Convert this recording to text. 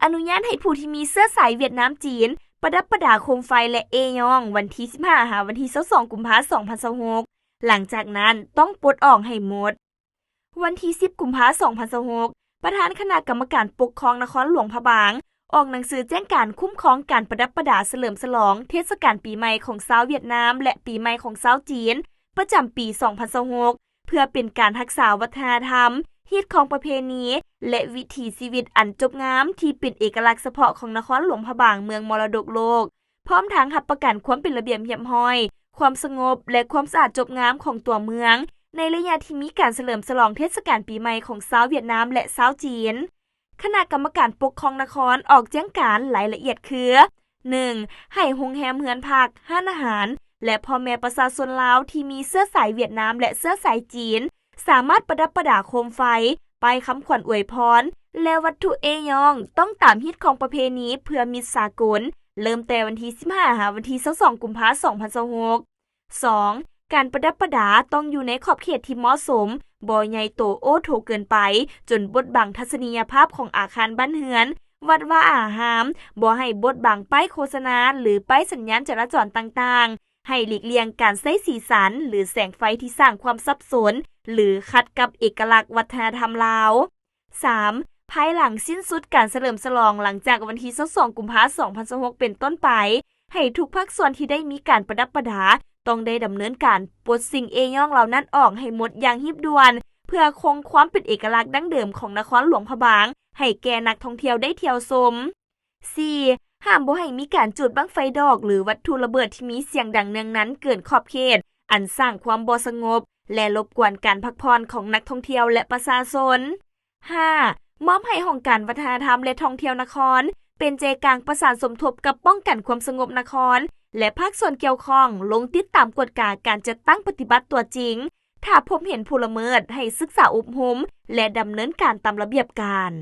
อนุญาตให้ผู้ที่มีเสื้อสายเวียดนามจีนประดับประดาโคมไฟและเอยองวันที่15หาวันที่22กุมภาพันธ์2026หลังจากนั้นต้องปลดออกให้หมดวันที่10กุมภาพันธ์2026ประธานคณะกรรมการปกครองนครหลวงพะบางออกหนังสือแจ้งการคุ้มครองการประดับประดาเฉลิมฉลองเทศกาลปีใหม่ของชาวเวียดนามและปีใหม่ของชาวจีนประจำปี2026เพื่อเป็นการรักษาวัฒนธรรมฮีตของประเพณีและวิถีชีวิตอันจบงามที่เป็นเอกลักษณ์เฉพาะของนครหลวงพะบางเมืองมรดกโลกพร้อมทั้งรับประกันความเป็นระเบียบเรียบร้อยความสงบและความสะอาดจบงามของตัวเมืองในระยะที่มีการเฉลิมฉลองเทศกาลปีใหม่ของชาวเวียดนามและชาวจีนคณะกรรมการปกครองนครออกแจ้งการรายละเอียดคือ 1. ให้โรงแรมเรือนพักร้านอาหารและพ่อแม่ประชาชนลาวที่มีเสื้อสายเวียดนามและเสื้อสายจีนสามารถประดับประดาโคมไฟป้ายคำขวัญอวยพรและวัตถุเอยองต้องตามฮิตของประเพณีเพื่อมิตรสากลเริ่มแต่วันที่15หาวันที่22กุมภาพันธ์2026 2. การประดับประดาต้องอยู่ในขอบเขตที่เหมาะสมบ่ใหญ่โตโอโถเกินไปจนบดบังทัศนียภาพของอาคารบ้านเรือนวัดว่าอาหามบ่ให้บดบังป้ายโฆษณาหรือป้ายสัญญาณจราจรต่างๆให้หลีกเลี่ยงการใช้สีสันหรือแสงไฟที่สร้างความสับสนหรือขัดกับเอกลักษณ์วัฒนธรรมลาว 3. ภายหลังสิ้นสุดการเฉลิมฉลองหลังจากวันที่22กุมภาพันธ์2026เป็นต้นไปให้ทุกภาคส่วนที่ได้มีการประดับประดาต้องได้ดำเนินการปลดสิ่งเอย่องเหล่านั้นออกให้หมดอย่างรีบด่วนเพื่อคงความเป็นเอกลักษณ์ดั้งเดิมของนครหลวงพะบางให้แก่นักท่องเที่ยวได้เที่ยวชม 4. ห้ามบ่ให้มีการจุดบั้งไฟดอกหรือวัตถุระเบิดที่มีเสียงดังเนืองนั้นเกินขอบเขตอันสร้างความบ่สงบและรบกวนการพักผ่อนของนักท่องเที่ยวและประชาชน 5. มอบให้องค์การวัฒนธรรมและท่องเที่ยวนครเป็นใจกลางประสานสมทบกับป้องกันความสงบนครและภาคส่วนเกี่ยวข้องลงติดตามกฎกาการจัดตั้งปฏิบัติตัวจริงถ้าพบเห็นผู้ละเมิดให้ศึกษาอบรมและดำเนินการตามระเบียบการ